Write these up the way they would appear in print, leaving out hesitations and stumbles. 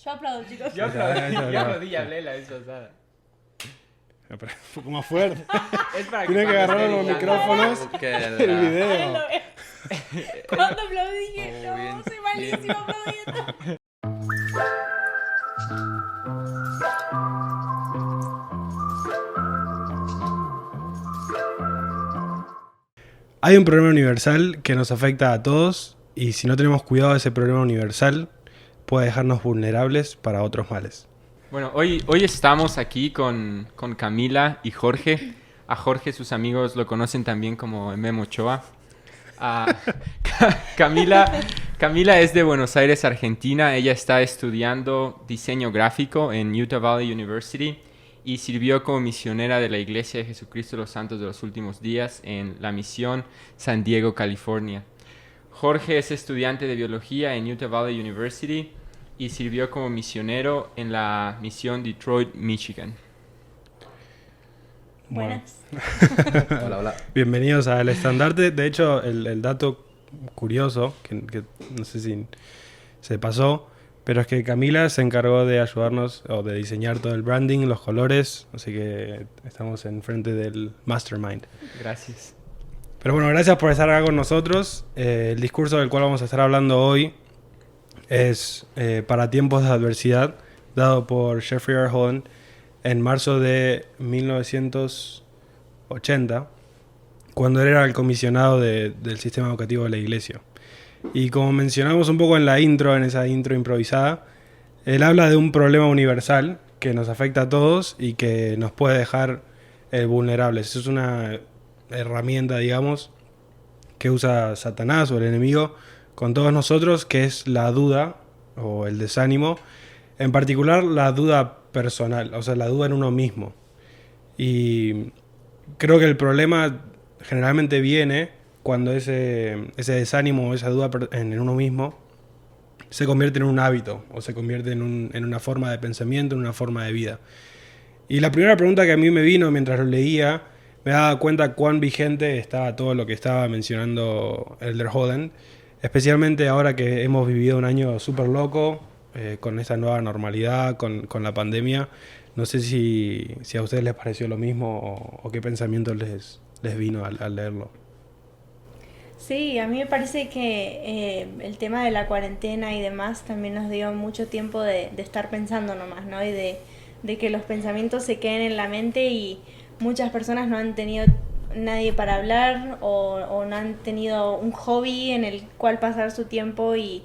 Yo aplaudo, chicos. Yo aplaudí y hablé la vez pasada. Un poco más fuerte. Es para Tienen que agarrar los micrófonos el video. Cuando aplaudí dije, Oh, bien, no, soy malísimo aplaudiendo. Hay un problema universal que nos afecta a todos y si no tenemos cuidado de ese problema universal puede dejarnos vulnerables para otros males. Bueno, hoy estamos aquí con Camila y Jorge. A Jorge sus amigos lo conocen también como Memo Ochoa. Camila es de Buenos Aires, Argentina. Ella está estudiando diseño gráfico en Utah Valley University y sirvió como misionera de la Iglesia de Jesucristo de los Santos de los Últimos Días en la misión San Diego, California. Jorge es estudiante de biología en Utah Valley University y sirvió como misionero en la misión Detroit, Michigan. Buenas. Hola, hola. Bienvenidos al Estandarte. De hecho, el dato curioso, que no sé si se pasó, pero es que Camila se encargó de ayudarnos o de diseñar todo el branding, los colores, así que estamos enfrente del mastermind. Gracias. Pero bueno, gracias por estar acá con nosotros. El discurso del cual vamos a estar hablando hoy es Para tiempos de adversidad, dado por Jeffrey R. Holland en marzo de 1980, cuando él era el comisionado del sistema educativo de la iglesia. Y como mencionamos un poco en la intro, en esa intro improvisada, él habla de un problema universal que nos afecta a todos y que nos puede dejar vulnerables. Eso es una herramienta, digamos, que usa Satanás o el enemigo con todos nosotros, que es la duda o el desánimo, en particular la duda personal, o sea, la duda en uno mismo. Y creo que el problema generalmente viene cuando ese desánimo o esa duda en uno mismo se convierte en un hábito o se convierte en una forma de pensamiento, en una forma de vida. Y la primera pregunta que a mí me vino mientras lo leía, me daba cuenta cuán vigente estaba todo lo que estaba mencionando Elder Holland, especialmente ahora que hemos vivido un año súper loco, con esta nueva normalidad, con la pandemia. No sé si a ustedes les pareció lo mismo o qué pensamiento les vino al leerlo. Sí, a mí me parece que el tema de la cuarentena y demás también nos dio mucho tiempo de estar pensando nomás, ¿no? Y de que los pensamientos se queden en la mente y muchas personas no han tenido nadie para hablar o no han tenido un hobby en el cual pasar su tiempo y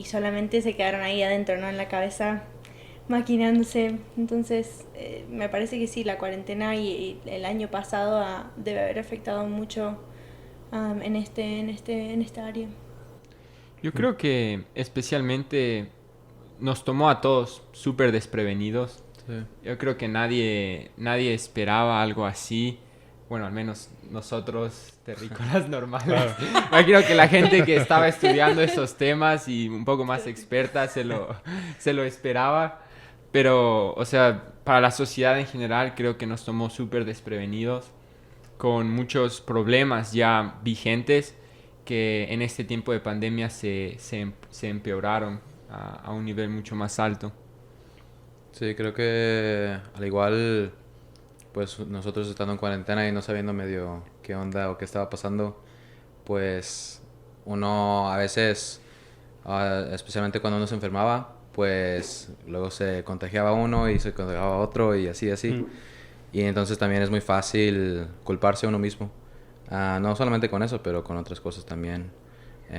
solamente se quedaron ahí adentro, ¿no? En la cabeza maquinándose. Entonces me parece que sí, la cuarentena y el año pasado debe haber afectado mucho en esta área. Yo creo que especialmente nos tomó a todos súper desprevenidos. Sí. Yo creo que nadie esperaba algo así. Bueno, al menos nosotros, terrícolas normales. Claro. Imagino que la gente que estaba estudiando esos temas y un poco más experta se lo esperaba. Pero, o sea, para la sociedad en general creo que nos tomó súper desprevenidos, con muchos problemas ya vigentes que en este tiempo de pandemia se empeoraron a un nivel mucho más alto. Sí, creo que al igual, pues nosotros estando en cuarentena y no sabiendo medio qué onda o qué estaba pasando, pues uno a veces, especialmente cuando uno se enfermaba, pues luego se contagiaba uno y se contagiaba otro y así. Y entonces también es muy fácil culparse a uno mismo. No solamente con eso, pero con otras cosas también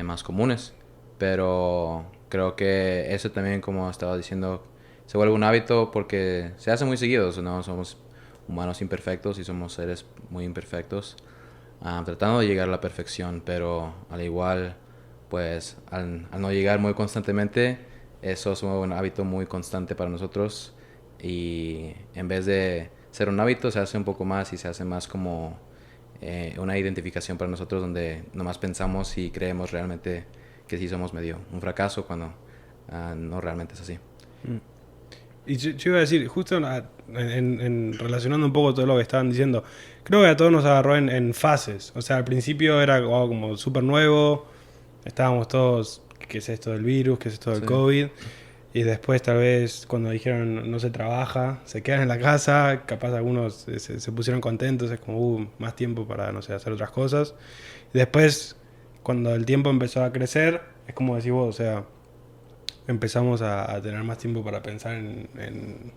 más comunes. Pero creo que eso también, como estaba diciendo, se vuelve un hábito porque se hace muy seguido, ¿no? Somos humanos imperfectos y somos seres muy imperfectos, tratando de llegar a la perfección, pero al igual, pues al no llegar muy constantemente, eso es un hábito muy constante para nosotros y en vez de ser un hábito se hace un poco más y se hace más como una identificación para nosotros donde nomás pensamos y creemos realmente que sí somos medio un fracaso cuando no realmente es así. Y yo iba a decir, justo relacionando un poco todo lo que estaban diciendo, creo que a todos nos agarró en fases. O sea, al principio era como súper nuevo, estábamos todos, ¿qué es esto del virus? ¿Qué es esto del Sí. COVID? Y después tal vez cuando dijeron no se trabaja, se quedan en la casa, capaz algunos se pusieron contentos, es como más tiempo para, no sé, hacer otras cosas. Y después, cuando el tiempo empezó a crecer, es como decís vos, o sea, empezamos a tener más tiempo para pensar en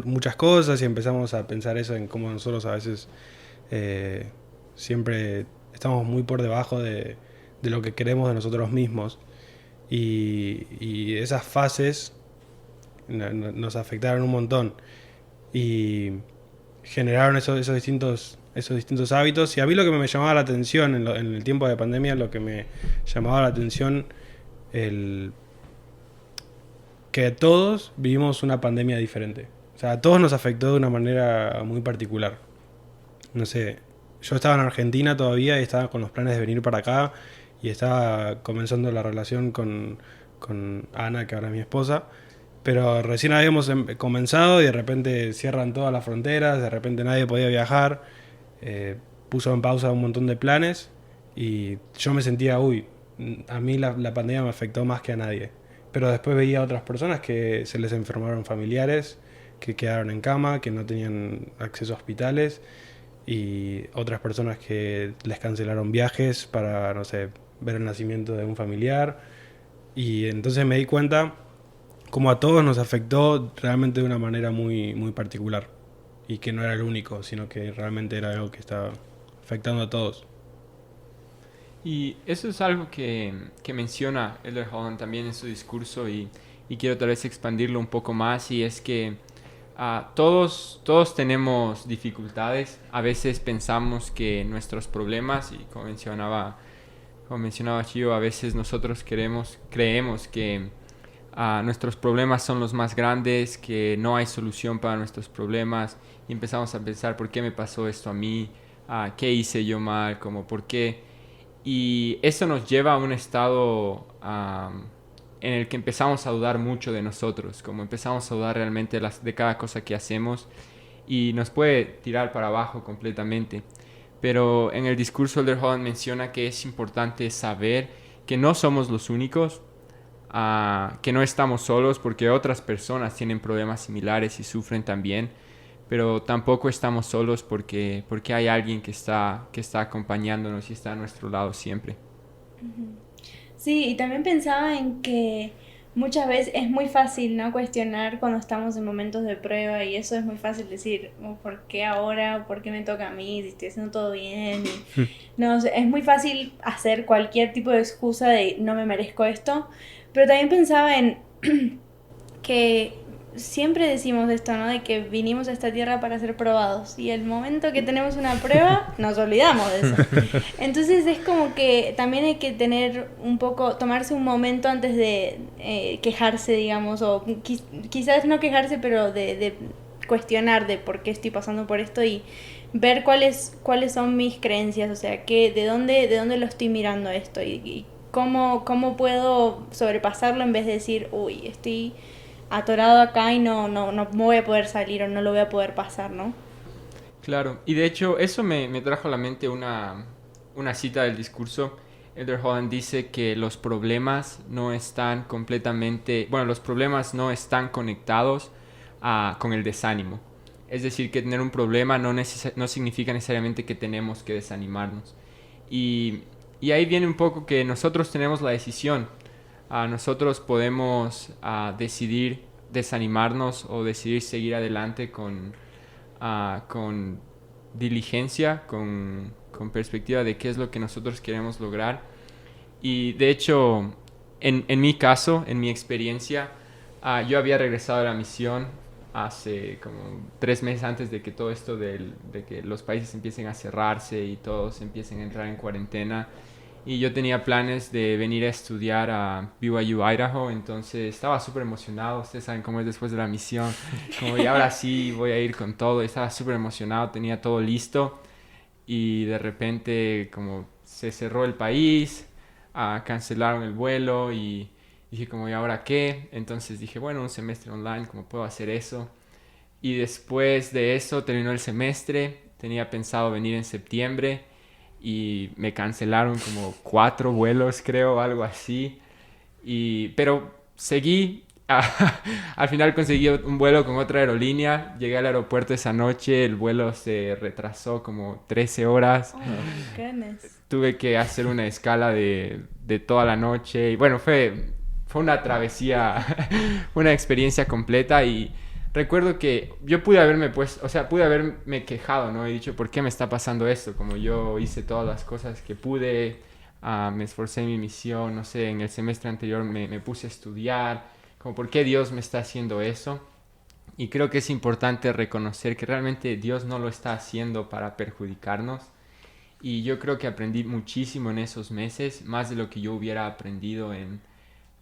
muchas cosas y empezamos a pensar eso en cómo nosotros a veces siempre estamos muy por debajo de lo que queremos de nosotros mismos. Y esas fases nos afectaron un montón y generaron esos distintos hábitos. Y a mí lo que me llamaba la atención en el tiempo de pandemia, lo que me llamaba la atención, que todos vivimos una pandemia diferente. O sea, a todos nos afectó de una manera muy particular. No sé, yo estaba en Argentina todavía y estaba con los planes de venir para acá y estaba comenzando la relación con Ana, que ahora es mi esposa. Pero recién habíamos comenzado y de repente cierran todas las fronteras, de repente nadie podía viajar, puso en pausa un montón de planes y yo me sentía, a mí la pandemia me afectó más que a nadie. Pero después veía a otras personas que se les enfermaron familiares, que quedaron en cama, que no tenían acceso a hospitales y otras personas que les cancelaron viajes para, no sé, ver el nacimiento de un familiar. Y entonces me di cuenta como a todos nos afectó realmente de una manera muy, muy particular y que no era el único, sino que realmente era algo que estaba afectando a todos. Y eso es algo que menciona Elder Holland también en su discurso y quiero tal vez expandirlo un poco más y es que todos tenemos dificultades. A veces pensamos que nuestros problemas, y como mencionaba Chio, a veces nosotros creemos que nuestros problemas son los más grandes, que no hay solución para nuestros problemas y empezamos a pensar ¿por qué me pasó esto a mí? ¿Qué hice yo mal? ¿Por qué? Y eso nos lleva a un estado en el que empezamos a dudar mucho de nosotros, como empezamos a dudar realmente de cada cosa que hacemos y nos puede tirar para abajo completamente. Pero en el discurso Elder Holland menciona que es importante saber que no somos los únicos, que no estamos solos porque otras personas tienen problemas similares y sufren también, pero tampoco estamos solos porque hay alguien que está acompañándonos y está a nuestro lado siempre. Sí, y también pensaba en que muchas veces es muy fácil, ¿no? Cuestionar cuando estamos en momentos de prueba y eso es muy fácil decir, ¿por qué ahora? ¿Por qué me toca a mí? Si estoy haciendo todo bien. No, es muy fácil hacer cualquier tipo de excusa de no me merezco esto, pero también pensaba en que siempre decimos esto, ¿no? De que vinimos a esta tierra para ser probados y el momento que tenemos una prueba nos olvidamos de eso. Entonces es como que también hay que tener tomarse un momento antes de quejarse, digamos, o quizás no quejarse, pero de cuestionar de por qué estoy pasando por esto y ver cuáles son mis creencias, o sea, de dónde lo estoy mirando esto y cómo puedo sobrepasarlo en vez de decir, estoy atorado acá y no me voy a poder salir o no lo voy a poder pasar, ¿no? Claro, y de hecho eso me trajo a la mente una cita del discurso. Elder Holland dice que los problemas no están los problemas no están conectados con el desánimo. Es decir, que tener un problema no significa necesariamente que tenemos que desanimarnos. Y ahí viene un poco que nosotros tenemos la decisión. Nosotros podemos decidir desanimarnos o decidir seguir adelante con diligencia, con perspectiva de qué es lo que nosotros queremos lograr. Y de hecho, en mi caso, en mi experiencia, yo había regresado a la misión hace como 3 meses antes de que todo esto de que los países empiecen a cerrarse y todos empiecen a entrar en cuarentena. Y yo tenía planes de venir a estudiar a BYU, Idaho, entonces estaba súper emocionado. Ustedes saben cómo es después de la misión, como y ahora sí voy a ir con todo. Estaba súper emocionado, tenía todo listo y de repente como se cerró el país, cancelaron el vuelo y dije como ¿y ahora qué? Entonces dije bueno, un semestre online, ¿cómo puedo hacer eso? Y después de eso terminó el semestre, tenía pensado venir en septiembre y me cancelaron como 4 vuelos, creo, algo así. Pero seguí Al final conseguí un vuelo con otra aerolínea, llegué al aeropuerto esa noche, el vuelo se retrasó como 13 horas, Oh, my goodness. tuve que hacer una escala de toda la noche y bueno, fue una travesía, una experiencia completa y recuerdo que yo pude haberme pude haberme quejado, ¿no? He dicho, ¿por qué me está pasando esto? Como yo hice todas las cosas que pude, me esforcé en mi misión, no sé, en el semestre anterior me puse a estudiar, como por qué Dios me está haciendo eso. Y creo que es importante reconocer que realmente Dios no lo está haciendo para perjudicarnos. Y yo creo que aprendí muchísimo en esos meses, más de lo que yo hubiera aprendido en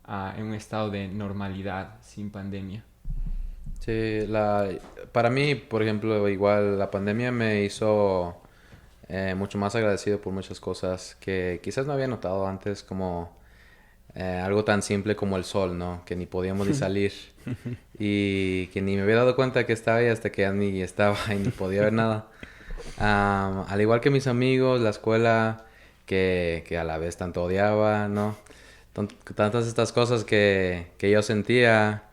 un estado de normalidad, sin pandemia. Sí, para mí, por ejemplo, igual la pandemia me hizo mucho más agradecido por muchas cosas que quizás no había notado antes, como algo tan simple como el sol, ¿no? Que ni podíamos ni salir y que ni me había dado cuenta que estaba ahí hasta que ya ni estaba y ni podía ver nada. Al igual que mis amigos, la escuela, que a la vez tanto odiaba, ¿no? Tantas estas cosas que yo sentía,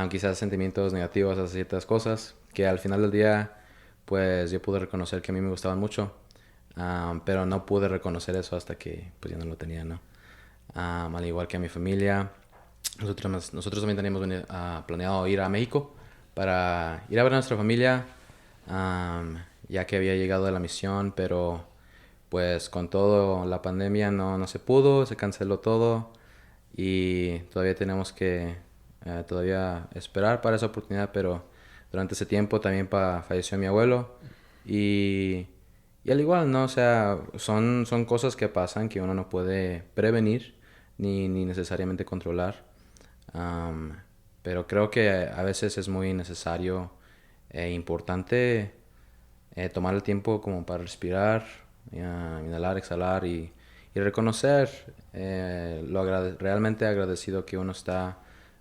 quizás sentimientos negativos hacia ciertas cosas, que al final del día, pues yo pude reconocer que a mí me gustaban mucho, pero no pude reconocer eso hasta que pues ya no lo tenía, ¿no? Al igual que a mi familia, nosotros también teníamos planeado ir a México para ir a ver a nuestra familia, ya que había llegado de la misión, pero pues con todo la pandemia no se pudo, se canceló todo y todavía tenemos que todavía esperar para esa oportunidad, pero durante ese tiempo también falleció mi abuelo y al igual, ¿no? O sea, son cosas que pasan que uno no puede prevenir ni necesariamente controlar. Pero creo que a veces es muy necesario e importante tomar el tiempo como para respirar, inhalar, exhalar y reconocer realmente agradecido que uno está,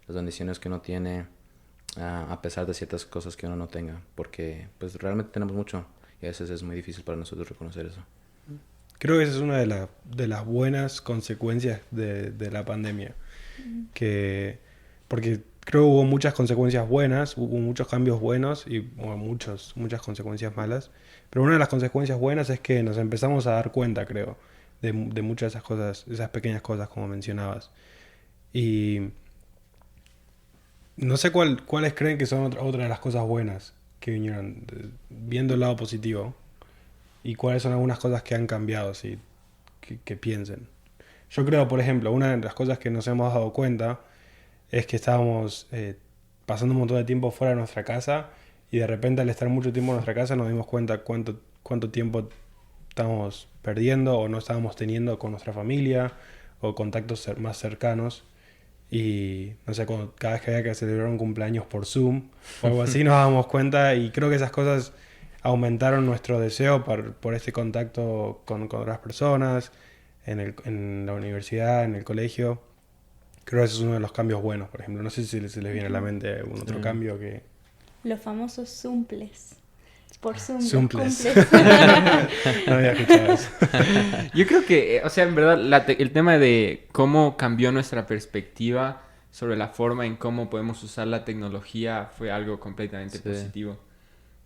las bendiciones que uno tiene, a pesar de ciertas cosas que uno no tenga, porque pues realmente tenemos mucho y a veces es muy difícil para nosotros reconocer eso. Creo que esa es una de las buenas consecuencias de la pandemia. Porque creo que hubo muchas consecuencias buenas, hubo muchos cambios buenos y hubo muchas consecuencias malas. Pero una de las consecuencias buenas es que nos empezamos a dar cuenta, creo, de muchas de esas cosas, esas pequeñas cosas como mencionabas. Y no sé cuáles creen que son otra de las cosas buenas que vinieron, viendo el lado positivo. Y cuáles son algunas cosas que han cambiado, sí, que piensen. Yo creo, por ejemplo, una de las cosas que nos hemos dado cuenta es que estábamos pasando un montón de tiempo fuera de nuestra casa y de repente al estar mucho tiempo en nuestra casa nos dimos cuenta cuánto tiempo estábamos perdiendo o no estábamos teniendo con nuestra familia o contactos más cercanos. Y no sé, cada vez que había que celebrar un cumpleaños por Zoom o algo así nos dábamos cuenta y creo que esas cosas aumentaron nuestro deseo por este contacto con otras personas en la universidad, en el colegio. Creo que ese es uno de los cambios buenos, por ejemplo. No sé si se les viene a la mente algún otro cambio que... Los famosos Zumples. Por Zoom, los Zumples. cumples. No había escuchado eso. Yo creo que, o sea, en verdad, el tema de cómo cambió nuestra perspectiva sobre la forma en cómo podemos usar la tecnología fue algo completamente positivo.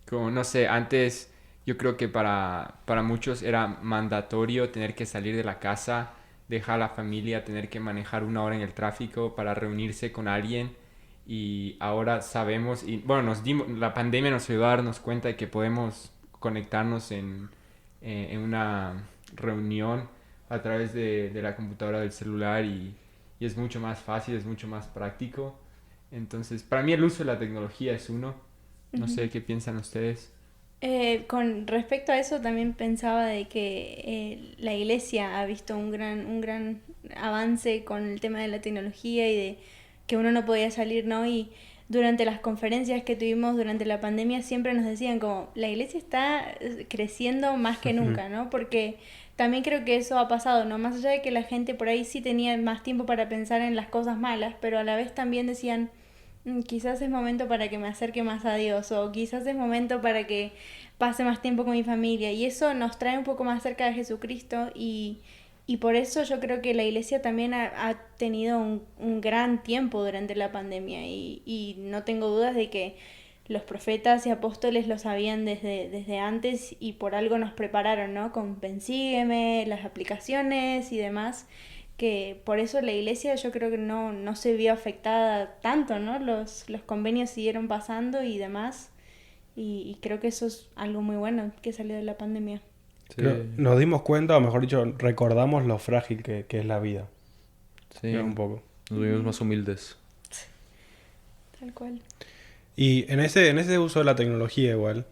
Como, no sé, antes yo creo que para muchos era mandatorio tener que salir de la casa, dejar a la familia, tener que manejar 1 hora en el tráfico para reunirse con alguien. Y ahora sabemos, y bueno, la pandemia nos ayudó a darnos cuenta de que podemos conectarnos en una reunión a través de la computadora, del celular y es mucho más fácil, es mucho más práctico. Entonces, para mí el uso de la tecnología es uno. No sé qué piensan ustedes. Con respecto a eso también pensaba de que la iglesia ha visto un gran avance con el tema de la tecnología y de que uno no podía salir, ¿no? Y durante las conferencias que tuvimos durante la pandemia siempre nos decían como la iglesia está creciendo más que nunca, ¿no? Porque también creo que eso ha pasado, ¿no? Más allá de que la gente por ahí sí tenía más tiempo para pensar en las cosas malas, pero a la vez también decían... quizás es momento para que me acerque más a Dios o quizás es momento para que pase más tiempo con mi familia y eso nos trae un poco más cerca de Jesucristo y Y por eso yo creo que la iglesia también ha tenido un gran tiempo durante la pandemia y no tengo dudas de que los profetas y apóstoles lo sabían desde antes y por algo nos prepararon, ¿no? Con Pensígueme, las aplicaciones y demás, que por eso la iglesia yo creo que no se vio afectada tanto, ¿no? Los convenios siguieron pasando y demás y creo que eso es algo muy bueno que salió de la pandemia. Sí, Nos dimos cuenta, o mejor dicho, recordamos lo frágil que es la vida. sí, Un poco. nos vimos más humildes. Tal cual. Y en ese uso de la tecnología igual,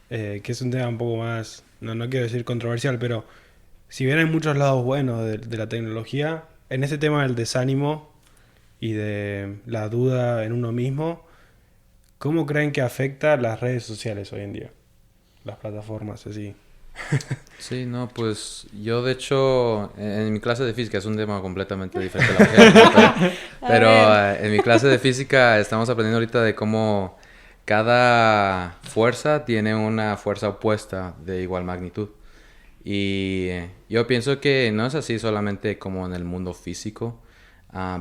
que es un tema un poco más, no quiero decir controversial, pero si bien hay muchos lados buenos de la tecnología, en ese tema del desánimo y de la duda en uno mismo, ¿cómo creen que afecta las redes sociales hoy en día? Las plataformas, así. Sí, no, pues yo de hecho en mi clase de física es un tema completamente diferente a la mujer, pero en mi clase de física estamos aprendiendo ahorita de cómo cada fuerza tiene una fuerza opuesta de igual magnitud. Y yo pienso que no es así solamente como en el mundo físico,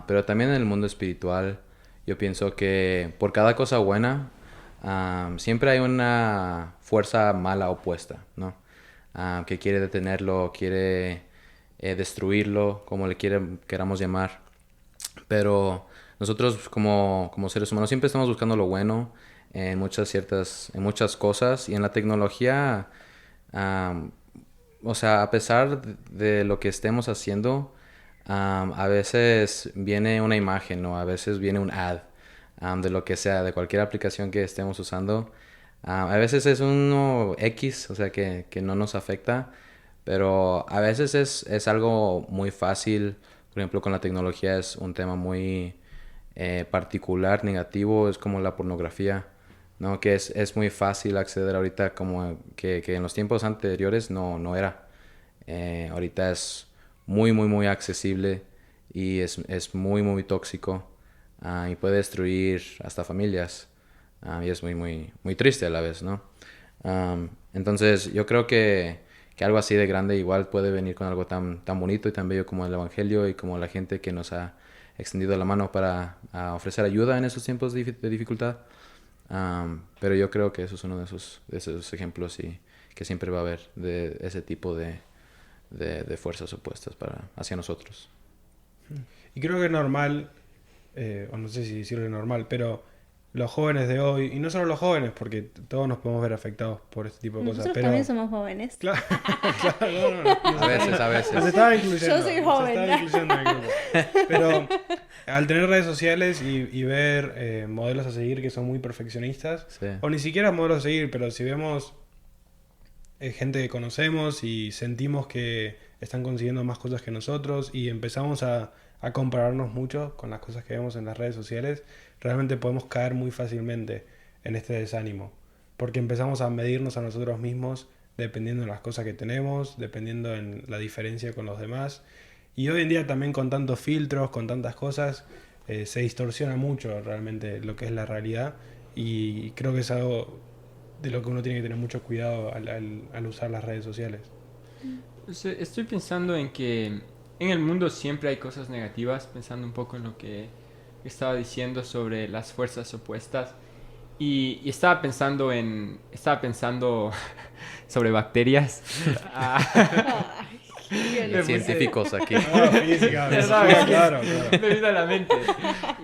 pero también en el mundo espiritual. Yo pienso que por cada cosa buena siempre hay una fuerza mala opuesta, ¿no? Que quiere detenerlo, quiere destruirlo, como queramos llamar. Pero nosotros como seres humanos siempre estamos buscando lo bueno en en muchas cosas y en la tecnología, o sea, a pesar de lo que estemos haciendo, a veces viene una imagen o a veces viene un ad de lo que sea, de cualquier aplicación que estemos usando. A veces es uno X, o sea, que no nos afecta, pero a veces es algo muy fácil. Por ejemplo, con la tecnología es un tema muy particular, negativo, es como la pornografía, ¿no? Que es muy fácil acceder ahorita, como que en los tiempos anteriores no era. Ahorita es muy accesible y es muy tóxico y puede destruir hasta familias. Y es muy triste a la vez, ¿no? Entonces yo creo que algo así de grande igual puede venir con algo tan bonito y tan bello como el Evangelio y como la gente que nos ha extendido la mano para ofrecer ayuda en esos tiempos de dificultad. Pero yo creo que eso es uno de esos ejemplos y que siempre va a haber de ese tipo de fuerzas opuestas hacia nosotros. Y creo que es normal, o no sé si decirlo normal, pero los jóvenes de hoy, y no solo los jóvenes, porque todos nos podemos ver afectados por este tipo de cosas. Nosotros Pero también somos jóvenes. Claro, no. A veces. Nos estaba incluyendo. Yo soy joven. Nos estaba incluyendo en el grupo. Pero al tener redes sociales y ver modelos a seguir que son muy perfeccionistas, Sí. o ni siquiera modelos a seguir, pero si vemos gente que conocemos y sentimos que están consiguiendo más cosas que nosotros y empezamos a compararnos mucho con las cosas que vemos en las redes sociales, realmente podemos caer muy fácilmente en este desánimo, porque empezamos a medirnos a nosotros mismos dependiendo de las cosas que tenemos, dependiendo en la diferencia con los demás. Y hoy en día también con tantos filtros, con tantas cosas, se distorsiona mucho realmente lo que es la realidad y creo que es algo de lo que uno tiene que tener mucho cuidado al usar las redes sociales. Estoy pensando en que en el mundo siempre hay cosas negativas, pensando un poco en lo que estaba diciendo sobre las fuerzas opuestas. Y estaba pensando sobre bacterias. Científicos aquí. Física, claro. Me vino a la mente.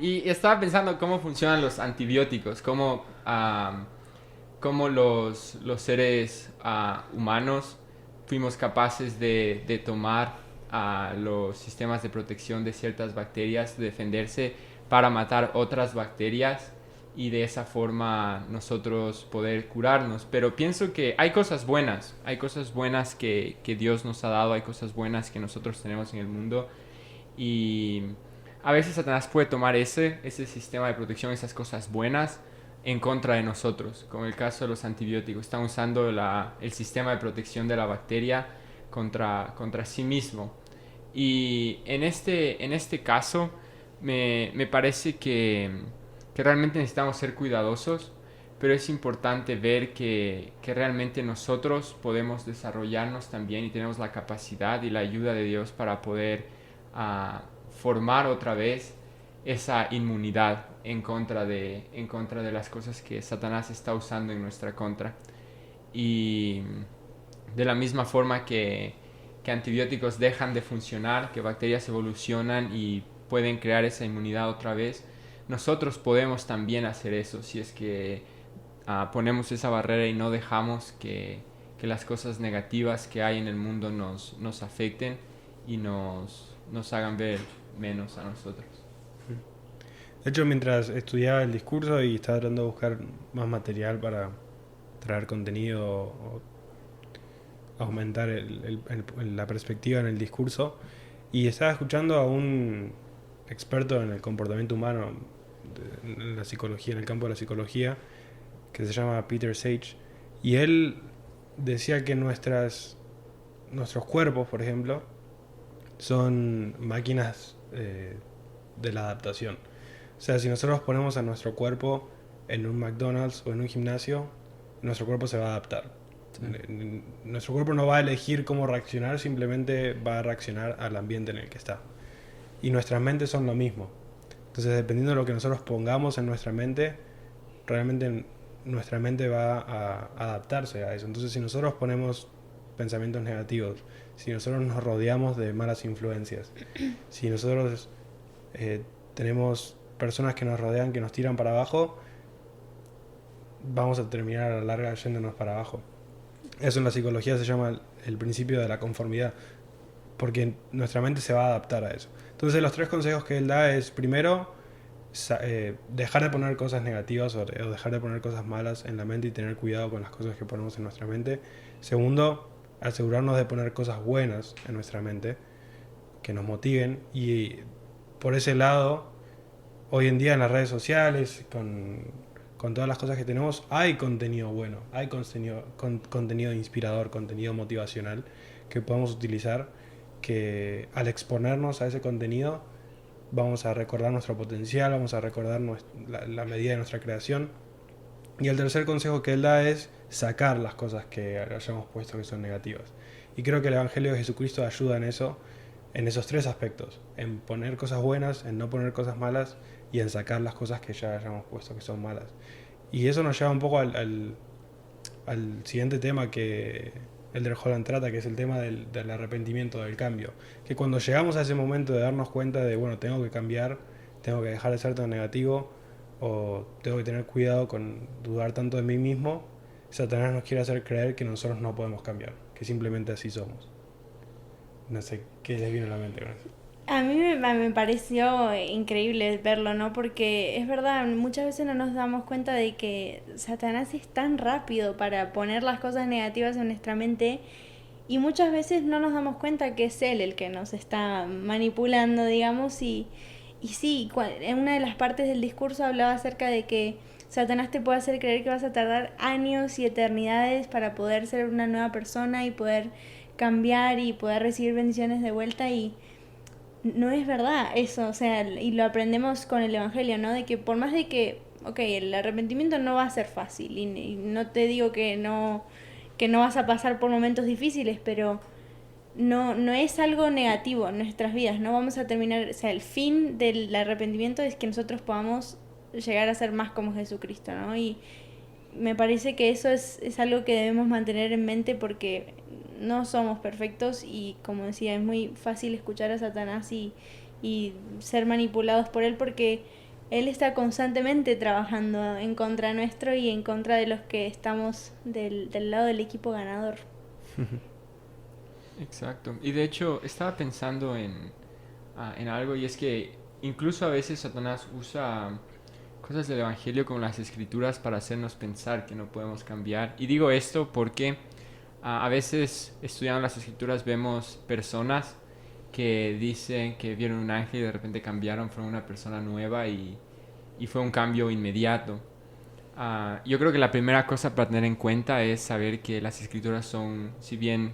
Y estaba pensando cómo funcionan los antibióticos, cómo los seres humanos fuimos capaces de tomar los sistemas de protección de ciertas bacterias, de defenderse para matar otras bacterias y de esa forma nosotros poder curarnos. Pero pienso que hay cosas buenas que Dios nos ha dado, hay cosas buenas que nosotros tenemos en el mundo y a veces Satanás puede tomar ese sistema de protección, esas cosas buenas en contra de nosotros, como el caso de los antibióticos. Están usando el sistema de protección de la bacteria contra sí mismo. Y en este caso me parece que realmente necesitamos ser cuidadosos, pero es importante ver que realmente nosotros podemos desarrollarnos también y tenemos la capacidad y la ayuda de Dios para poder formar otra vez esa inmunidad en contra de las cosas que Satanás está usando en nuestra contra. Y de la misma forma que antibióticos dejan de funcionar, que bacterias evolucionan y pueden crear esa inmunidad otra vez, nosotros podemos también hacer eso si es que ponemos esa barrera y no dejamos que las cosas negativas que hay en el mundo nos afecten y nos hagan ver menos a nosotros. De hecho, mientras estudiaba el discurso y estaba tratando de buscar más material para traer contenido o aumentar la perspectiva en el discurso, y estaba escuchando a un experto en el comportamiento humano, en la psicología, en el campo de la psicología, que se llama Peter Sage, y él decía que nuestros cuerpos, por ejemplo, son máquinas de la adaptación. O sea, si nosotros ponemos a nuestro cuerpo en un McDonald's o en un gimnasio, nuestro cuerpo se va a adaptar. Sí. Nuestro cuerpo no va a elegir cómo reaccionar, simplemente va a reaccionar al ambiente en el que está. Y nuestras mentes son lo mismo. Entonces, dependiendo de lo que nosotros pongamos en nuestra mente, realmente nuestra mente va a adaptarse a eso. Entonces, si nosotros ponemos pensamientos negativos, si nosotros nos rodeamos de malas influencias, si nosotros tenemos personas que nos rodean, que nos tiran para abajo, vamos a terminar a la larga yéndonos para abajo. Eso en la psicología se llama el principio de la conformidad, porque nuestra mente se va a adaptar a eso. Entonces los 3 consejos que él da es, primero, dejar de poner cosas negativas o dejar de poner cosas malas en la mente y tener cuidado con las cosas que ponemos en nuestra mente. Segundo, asegurarnos de poner cosas buenas en nuestra mente que nos motiven, y por ese lado, hoy en día en las redes sociales, con todas las cosas que tenemos, hay contenido bueno, hay contenido inspirador, contenido motivacional que podemos utilizar, que al exponernos a ese contenido vamos a recordar nuestro potencial, vamos a recordar la medida de nuestra creación. Y el tercer consejo que él da es sacar las cosas que hayamos puesto que son negativas. Y creo que el Evangelio de Jesucristo ayuda en eso, en esos 3 aspectos: en poner cosas buenas, en no poner cosas malas y en sacar las cosas que ya hayamos puesto que son malas. Y eso nos lleva un poco al siguiente tema que Elder Holland trata, que es el tema del arrepentimiento, del cambio. Que cuando llegamos a ese momento de darnos cuenta de, bueno, tengo que cambiar, tengo que dejar de ser tan negativo, o tengo que tener cuidado con dudar tanto de mí mismo, Satanás nos quiere hacer creer que nosotros no podemos cambiar, que simplemente así somos. No sé qué les viene a la mente con eso. A mí me pareció increíble verlo, ¿no? Porque es verdad, muchas veces no nos damos cuenta de que Satanás es tan rápido para poner las cosas negativas en nuestra mente, y muchas veces no nos damos cuenta que es él el que nos está manipulando, digamos, y sí, en una de las partes del discurso hablaba acerca de que Satanás te puede hacer creer que vas a tardar años y eternidades para poder ser una nueva persona y poder cambiar y poder recibir bendiciones de vuelta, y no es verdad eso, o sea, y lo aprendemos con el Evangelio, ¿no? De que por más de que, el arrepentimiento no va a ser fácil, y no te digo que no vas a pasar por momentos difíciles, pero no es algo negativo en nuestras vidas, no vamos a terminar, o sea, el fin del arrepentimiento es que nosotros podamos llegar a ser más como Jesucristo, ¿no? Y me parece que eso es algo que debemos mantener en mente, porque no somos perfectos, y como decía, es muy fácil escuchar a Satanás y ser manipulados por él, porque él está constantemente trabajando en contra nuestro y en contra de los que estamos del lado del equipo ganador. Exacto. Y de hecho estaba pensando en algo, y es que incluso a veces Satanás usa cosas del Evangelio como las Escrituras para hacernos pensar que no podemos cambiar. Y digo esto porque a veces estudiando las Escrituras vemos personas que dicen que vieron un ángel y de repente cambiaron, fueron una persona nueva y fue un cambio inmediato. Yo creo que la primera cosa para tener en cuenta es saber que las Escrituras son, si bien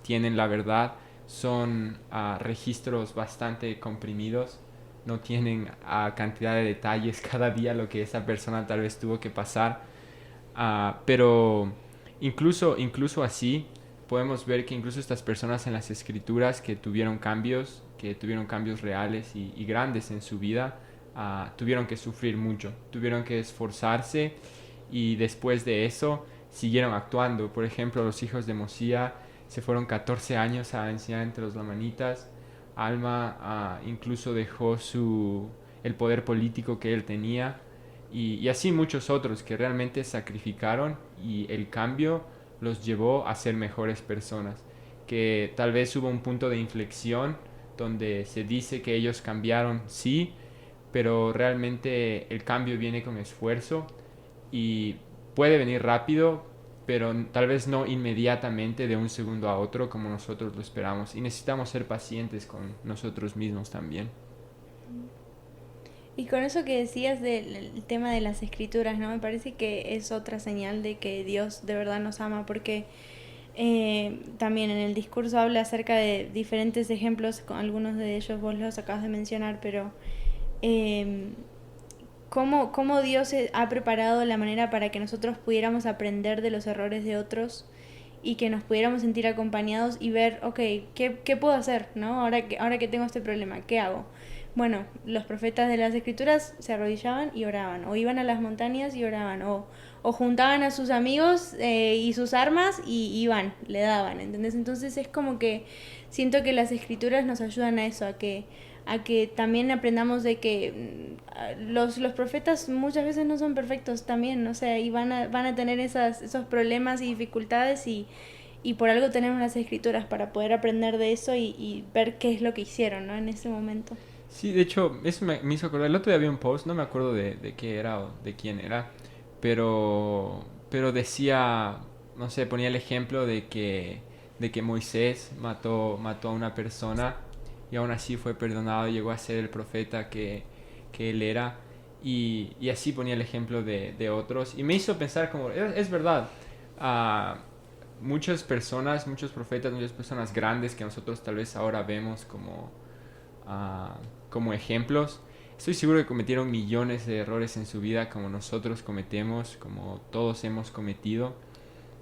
tienen la verdad, son registros bastante comprimidos no tienen a cantidad de detalles cada día lo que esa persona tal vez tuvo que pasar. Pero incluso así podemos ver que incluso estas personas en las escrituras que tuvieron cambios reales y grandes en su vida, tuvieron que sufrir mucho, tuvieron que esforzarse y después de eso siguieron actuando. Por ejemplo, los hijos de Mosía se fueron 14 años a enseñar entre los lamanitas. Alma incluso dejó el poder político que él tenía y así muchos otros que realmente sacrificaron y el cambio los llevó a ser mejores personas. Que tal vez hubo un punto de inflexión donde se dice que ellos cambiaron, sí, pero realmente el cambio viene con esfuerzo y puede venir rápido, pero tal vez no inmediatamente de un segundo a otro como nosotros lo esperamos. Y necesitamos ser pacientes con nosotros mismos también. Y con eso que decías del tema de las escrituras, ¿no? Me parece que es otra señal de que Dios de verdad nos ama, porque también en el discurso habla acerca de diferentes ejemplos, con algunos de ellos vos los acabas de mencionar, pero cómo Dios ha preparado la manera para que nosotros pudiéramos aprender de los errores de otros y que nos pudiéramos sentir acompañados y ver, ok, ¿qué puedo hacer, ¿no? Ahora que tengo este problema, ¿qué hago? Bueno, los profetas de las escrituras se arrodillaban y oraban, o iban a las montañas y oraban, o juntaban a sus amigos y sus armas y iban, le daban, ¿entendés? Entonces es como que siento que las escrituras nos ayudan a eso, a que también aprendamos de que los profetas muchas veces no son perfectos también, o sea, y van a tener esos problemas y dificultades y por algo tenemos las escrituras para poder aprender de eso y ver qué es lo que hicieron, ¿no? En ese momento. Sí, de hecho, eso me hizo acordar. El otro día había un post, no me acuerdo de qué era o de quién era, pero decía, no sé, ponía el ejemplo de que Moisés mató a una persona y aún así fue perdonado y llegó a ser el profeta que él era. Y así ponía el ejemplo de otros. Y me hizo pensar como, es verdad, muchas personas, muchos profetas, muchas personas grandes que nosotros tal vez ahora vemos como ejemplos, estoy seguro que cometieron millones de errores en su vida como nosotros cometemos, como todos hemos cometido,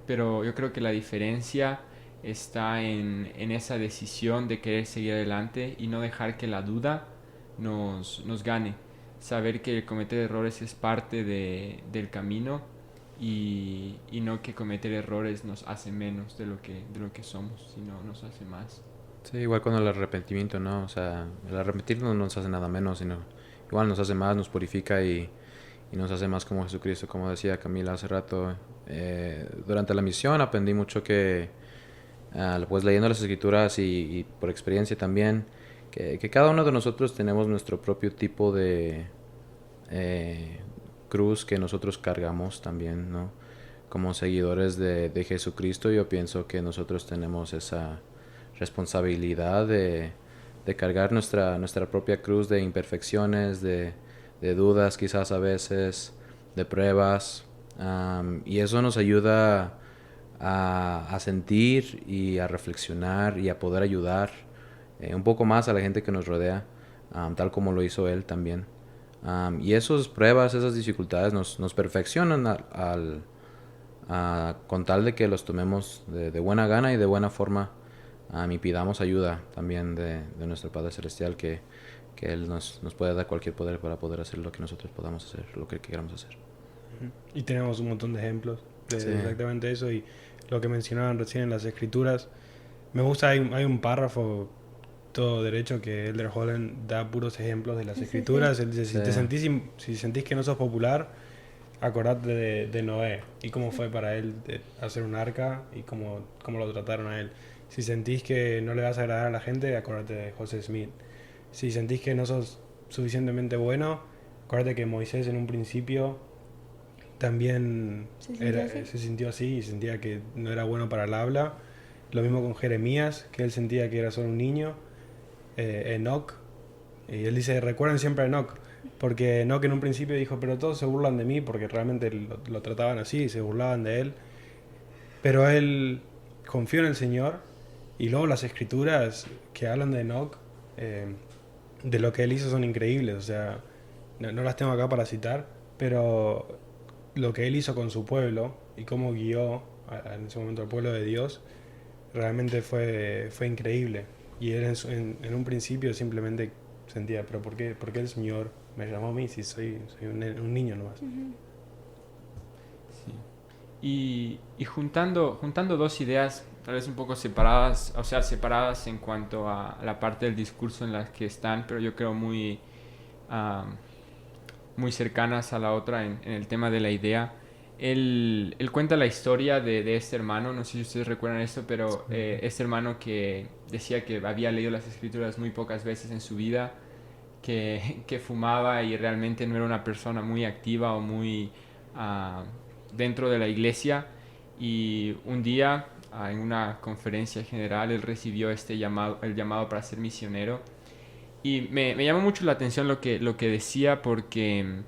pero yo creo que la diferencia está en esa decisión de querer seguir adelante y no dejar que la duda nos gane, saber que cometer errores es parte del camino y no que cometer errores nos hace menos de lo que somos, sino nos hace más. Sí, igual con el arrepentimiento, ¿no? O sea, el arrepentirnos no nos hace nada menos, sino igual nos hace más, nos purifica y nos hace más como Jesucristo, como decía Camila hace rato. Durante la misión aprendí mucho que, pues leyendo las escrituras y por experiencia también, que cada uno de nosotros tenemos nuestro propio tipo de cruz que nosotros cargamos también, ¿no? Como seguidores de Jesucristo, yo pienso que nosotros tenemos esa responsabilidad de cargar nuestra propia cruz de imperfecciones, de dudas quizás a veces, de pruebas, y eso nos ayuda a sentir y a reflexionar y a poder ayudar un poco más a la gente que nos rodea, tal como lo hizo él también. Y esas pruebas, esas dificultades nos perfeccionan con tal de que los tomemos de buena gana y de buena forma. Y pidamos ayuda también de nuestro Padre Celestial, que Él nos puede dar cualquier poder para poder hacer lo que nosotros podamos hacer, lo que queramos hacer. Y tenemos un montón de ejemplos de Sí. exactamente eso. Y lo que mencionaban recién en las escrituras, me gusta, hay un párrafo todo derecho que Elder Holland da puros ejemplos de las escrituras. Él dice, si sentís que no sos popular, acordate de Noé y cómo fue para él hacer un arca y cómo lo trataron a él. Si sentís que no le vas a agradar a la gente, acordate de José Smith. Si sentís que no sos suficientemente bueno, acuérdate que Moisés en un principio también se sintió así y sentía que no era bueno para el habla. Lo mismo con Jeremías, que él sentía que era solo un niño. Enoc, y él dice, recuerden siempre a Enoc, porque Enoc en un principio dijo, pero todos se burlan de mí, porque realmente lo trataban así, se burlaban de él. Pero él confió en el Señor. Y luego las escrituras que hablan de Enoc de lo que él hizo son increíbles. O sea, no las tengo acá para citar, pero lo que él hizo con su pueblo y cómo guió en ese momento al pueblo de Dios, realmente fue increíble. Y él en un principio simplemente sentía, pero por qué el Señor me llamó a mí si soy un niño nomás? Sí. Y juntando dos ideas, tal vez un poco separadas, o sea, separadas en cuanto a la parte del discurso en la que están, pero yo creo muy cercanas a la otra en el tema de la idea. Él cuenta la historia de este hermano, no sé si ustedes recuerdan esto, pero este hermano que decía que había leído las escrituras muy pocas veces en su vida, que fumaba y realmente no era una persona muy activa o muy dentro de la iglesia. Y un día, en una conferencia general, él recibió el llamado para ser misionero. Y me llamó mucho la atención lo que decía, porque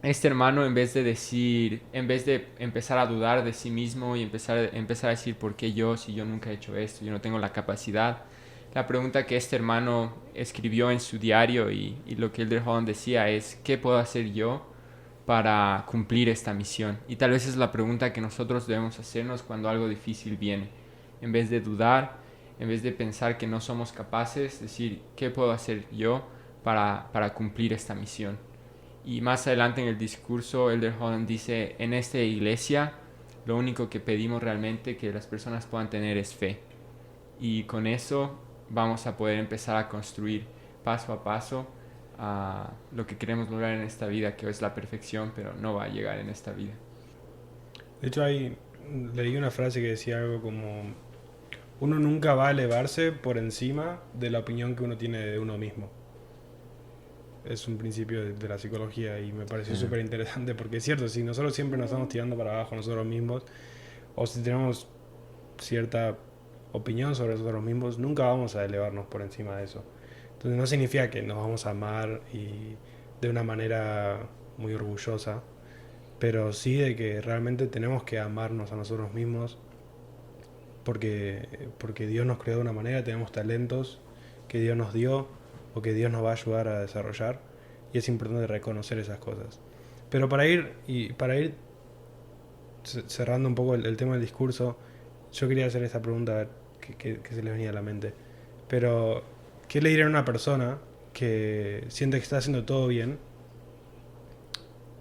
este hermano, en vez de empezar a dudar de sí mismo y empezar a decir por qué yo, si yo nunca he hecho esto, yo no tengo la capacidad, la pregunta que este hermano escribió en su diario y lo que Elder Holland decía es, ¿qué puedo hacer yo para cumplir esta misión? Y tal vez es la pregunta que nosotros debemos hacernos cuando algo difícil viene. En vez de dudar, en vez de pensar que no somos capaces, decir, ¿qué puedo hacer yo para cumplir esta misión? Y más adelante en el discurso, Elder Holland dice, en esta iglesia lo único que pedimos realmente que las personas puedan tener es fe. Y con eso vamos a poder empezar a construir paso a paso lo que queremos lograr en esta vida, que es la perfección, pero no va a llegar en esta vida. De hecho, leí una frase que decía algo como: uno nunca va a elevarse por encima de la opinión que uno tiene de uno mismo. Es un principio de la psicología y me pareció súper interesante, porque es cierto, si nosotros siempre nos estamos tirando para abajo nosotros mismos, o si tenemos cierta opinión sobre nosotros mismos, nunca vamos a elevarnos por encima de eso. Entonces no significa que nos vamos a amar y de una manera muy orgullosa, pero sí de que realmente tenemos que amarnos a nosotros mismos, porque Dios nos creó de una manera, tenemos talentos que Dios nos dio o que Dios nos va a ayudar a desarrollar, y es importante reconocer esas cosas. Pero para ir cerrando un poco el tema del discurso, yo quería hacer esta pregunta, a ver qué se les venía a la mente. Pero, ¿qué le diría a una persona que siente que está haciendo todo bien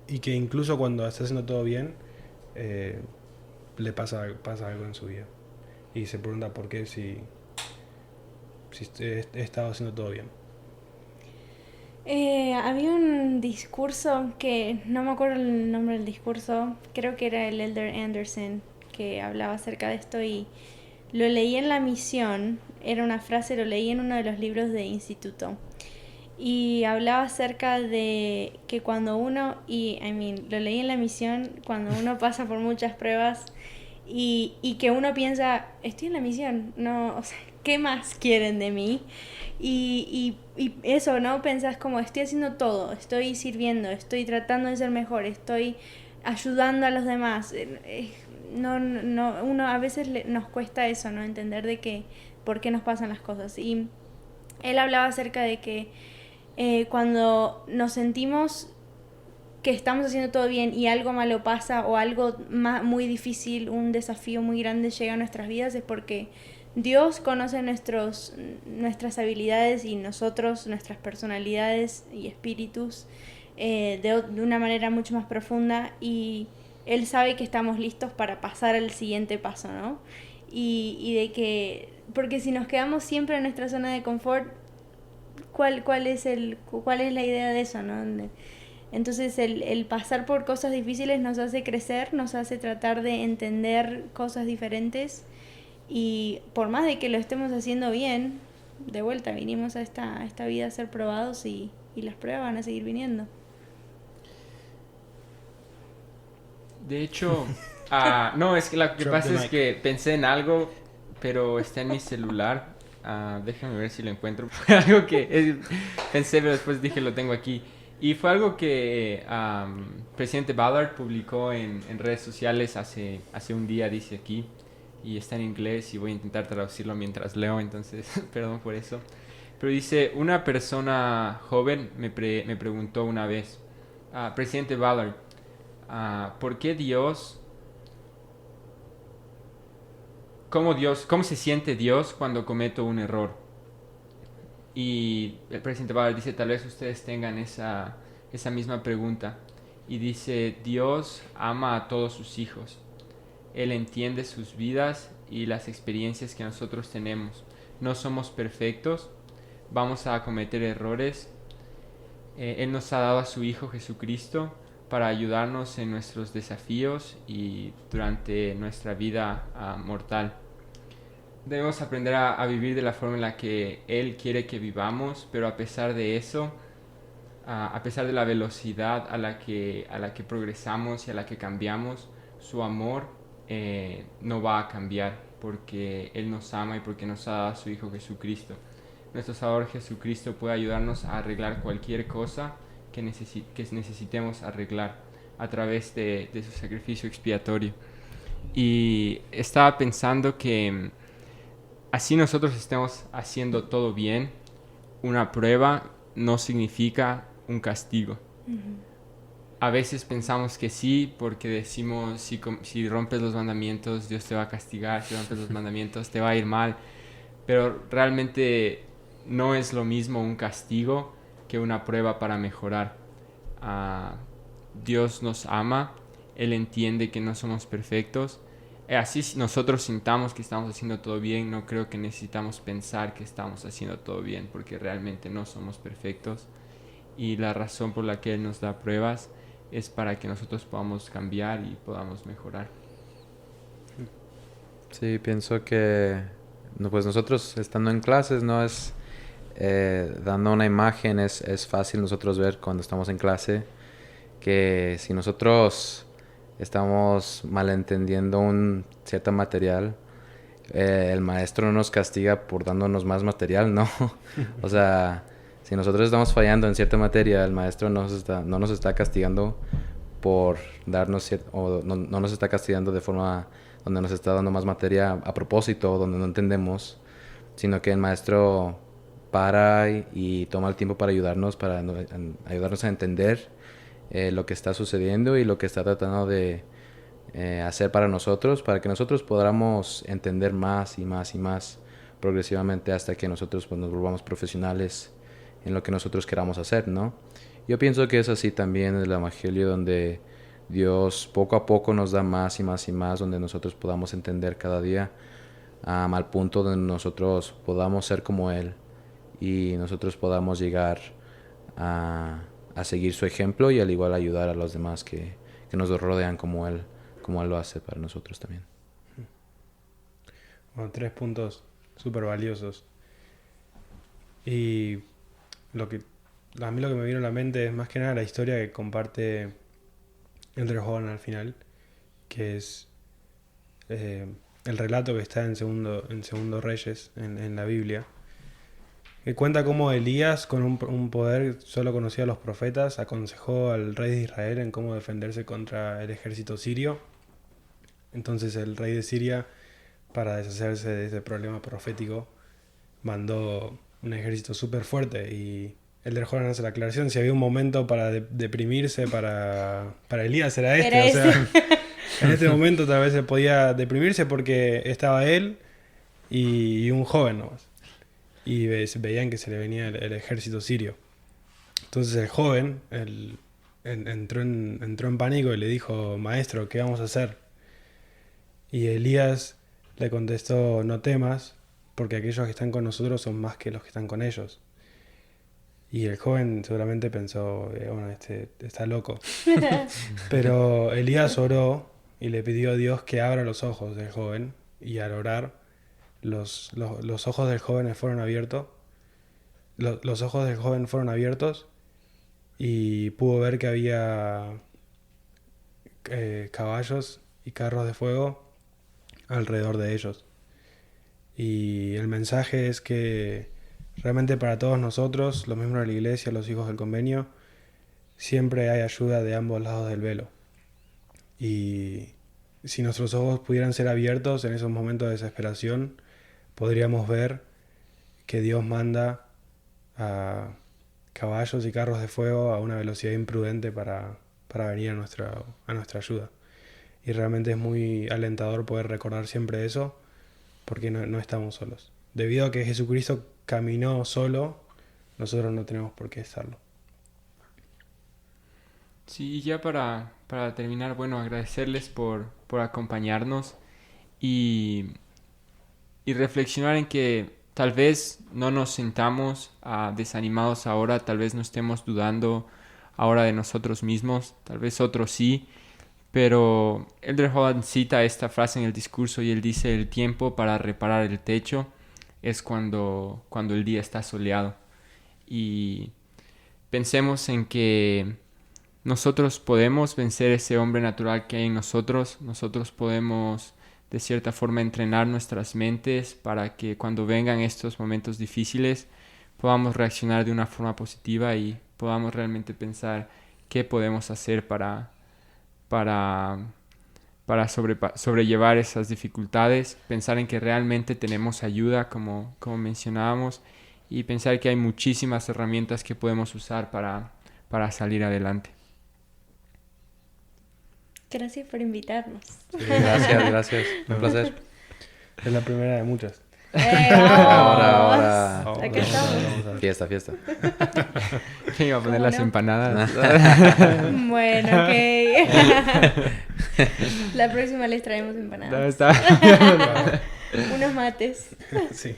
y que incluso cuando está haciendo todo bien le pasa algo en su vida? Y se pregunta por qué si he estado haciendo todo bien. Había un discurso que no me acuerdo el nombre del discurso, creo que era el Elder Anderson, que hablaba acerca de esto y lo leí en la misión, era una frase, lo leí en uno de los libros de instituto y hablaba acerca de que cuando uno, lo leí en la misión, cuando uno pasa por muchas pruebas y que uno piensa, estoy en la misión, no, o sea, ¿qué más quieren de mí? Y eso, ¿no? Pensás como, estoy haciendo todo, estoy sirviendo, estoy tratando de ser mejor, estoy ayudando a los demás. Uno a veces nos cuesta eso, ¿no? Entender de que, por qué nos pasan las cosas. Y él hablaba acerca de que cuando nos sentimos que estamos haciendo todo bien y algo malo pasa o algo muy difícil, un desafío muy grande llega a nuestras vidas, es porque Dios conoce nuestras habilidades y nosotros, nuestras personalidades y espíritus de una manera mucho más profunda, y Él sabe que estamos listos para pasar al siguiente paso, ¿no? Y de que, porque si nos quedamos siempre en nuestra zona de confort, ¿cuál es la idea de eso, ¿no? Entonces el pasar por cosas difíciles nos hace crecer, nos hace tratar de entender cosas diferentes. Y por más de que lo estemos haciendo bien, de vuelta vinimos a esta vida a ser probados y las pruebas van a seguir viniendo. De hecho, no, es que lo que pasa es que pensé en algo, pero está en mi celular. Déjame ver si lo encuentro. Fue algo que pensé, pero después dije lo tengo aquí. Y fue algo que presidente Ballard publicó en redes sociales hace un día, dice aquí. Y está en inglés y voy a intentar traducirlo mientras leo, entonces perdón por eso. Pero dice, una persona joven me preguntó una vez, Presidente Ballard, ¿por qué cómo se siente Dios cuando cometo un error? Y el presidente Ballard dice, tal vez ustedes tengan esa misma pregunta. Y dice, Dios ama a todos sus hijos. Él entiende sus vidas y las experiencias que nosotros tenemos. No somos perfectos, vamos a cometer errores. Él nos ha dado a su Hijo Jesucristo para ayudarnos en nuestros desafíos y durante nuestra vida mortal. Debemos aprender a vivir de la forma en la que Él quiere que vivamos, pero a pesar de eso, a pesar de la velocidad a la que progresamos y a la que cambiamos, su amor no va a cambiar porque Él nos ama y porque nos ha dado a su Hijo Jesucristo. Nuestro Salvador Jesucristo puede ayudarnos a arreglar cualquier cosa que necesitemos arreglar a través de su sacrificio expiatorio. Y estaba pensando que así nosotros estemos haciendo todo bien, una prueba no significa un castigo. A veces pensamos que sí, porque decimos, si rompes los mandamientos, Dios te va a castigar, si rompes los mandamientos, te va a ir mal. Pero realmente no es lo mismo un castigo que una prueba para mejorar. Dios nos ama, Él entiende que no somos perfectos. Así nosotros sintamos que estamos haciendo todo bien, no creo que necesitamos pensar que estamos haciendo todo bien, porque realmente no somos perfectos. Y la razón por la que Él nos da pruebas es para que nosotros podamos cambiar y podamos mejorar. Sí, pienso que pues nosotros estando en clases no es dando una imagen, es fácil nosotros ver cuando estamos en clase que si nosotros estamos malentendiendo un cierto material, el maestro no nos castiga por dándonos más material, ¿no? O sea, si nosotros estamos fallando en cierta materia, el maestro no nos está castigando por darnos o no nos está castigando de forma donde nos está dando más materia a propósito, donde no entendemos, sino que el maestro para y toma el tiempo para ayudarnos a entender lo que está sucediendo y lo que está tratando de hacer para nosotros, para que nosotros podamos entender más y más y más progresivamente hasta que nosotros pues, nos volvamos profesionales en lo que nosotros queramos hacer, ¿no? Yo pienso que es así también en el Evangelio, donde Dios poco a poco nos da más y más y más, donde nosotros podamos entender cada día al punto donde nosotros podamos ser como Él y nosotros podamos llegar a seguir su ejemplo y al igual ayudar a los demás que nos rodean como Él lo hace para nosotros también. Bueno, 3 puntos súper valiosos. Y a mí lo que me vino a la mente es más que nada la historia que comparte Elder Hogan al final, que es el relato que está en segundo Reyes, en la Biblia, que cuenta cómo Elías, con un poder solo conocido a los profetas, aconsejó al rey de Israel en cómo defenderse contra el ejército sirio. Entonces el rey de Siria, para deshacerse de ese problema profético, mandó un ejército súper fuerte. Y Elder Horan hace la aclaración: si había un momento para deprimirse para Elías era este. Era o sea, ese. en este momento tal vez se podía deprimirse porque estaba él y un joven nomás. Y veían que se le venía el ejército sirio. Entonces el joven entró en pánico y le dijo: maestro, ¿qué vamos a hacer? Y Elías le contestó: no temas, porque aquellos que están con nosotros son más que los que están con ellos. Y el joven seguramente pensó: bueno, este está loco. Pero Elías oró y le pidió a Dios que abra los ojos del joven, y al orar, los ojos del joven fueron abiertos. Los ojos del joven fueron abiertos y pudo ver que había caballos y carros de fuego alrededor de ellos. Y el mensaje es que realmente para todos nosotros, los miembros de la iglesia, los hijos del convenio, siempre hay ayuda de ambos lados del velo. Y si nuestros ojos pudieran ser abiertos en esos momentos de desesperación, podríamos ver que Dios manda a caballos y carros de fuego a una velocidad imprudente para venir a nuestra ayuda. Y realmente es muy alentador poder recordar siempre eso, porque no estamos solos. Debido a que Jesucristo caminó solo, nosotros no tenemos por qué estarlo. Sí, y ya para terminar, bueno, agradecerles por acompañarnos y reflexionar en que tal vez no nos sintamos desanimados ahora, tal vez no estemos dudando ahora de nosotros mismos, tal vez otros sí, pero Elder Holland cita esta frase en el discurso y él dice: el tiempo para reparar el techo es cuando el día está soleado. Y pensemos en que nosotros podemos vencer ese hombre natural que hay en nosotros podemos de cierta forma entrenar nuestras mentes para que cuando vengan estos momentos difíciles podamos reaccionar de una forma positiva y podamos realmente pensar qué podemos hacer para sobrellevar esas dificultades, pensar en que realmente tenemos ayuda como mencionábamos y pensar que hay muchísimas herramientas que podemos usar para salir adelante. Gracias por invitarnos. Sí, gracias. Un placer. Es la primera de muchas. Ahora. Acá estamos. Fiesta. ¿Quién iba a poner ¿Cómo las no? empanadas? Bueno, ok. La próxima les traemos empanadas. No, está. Unos mates. Sí.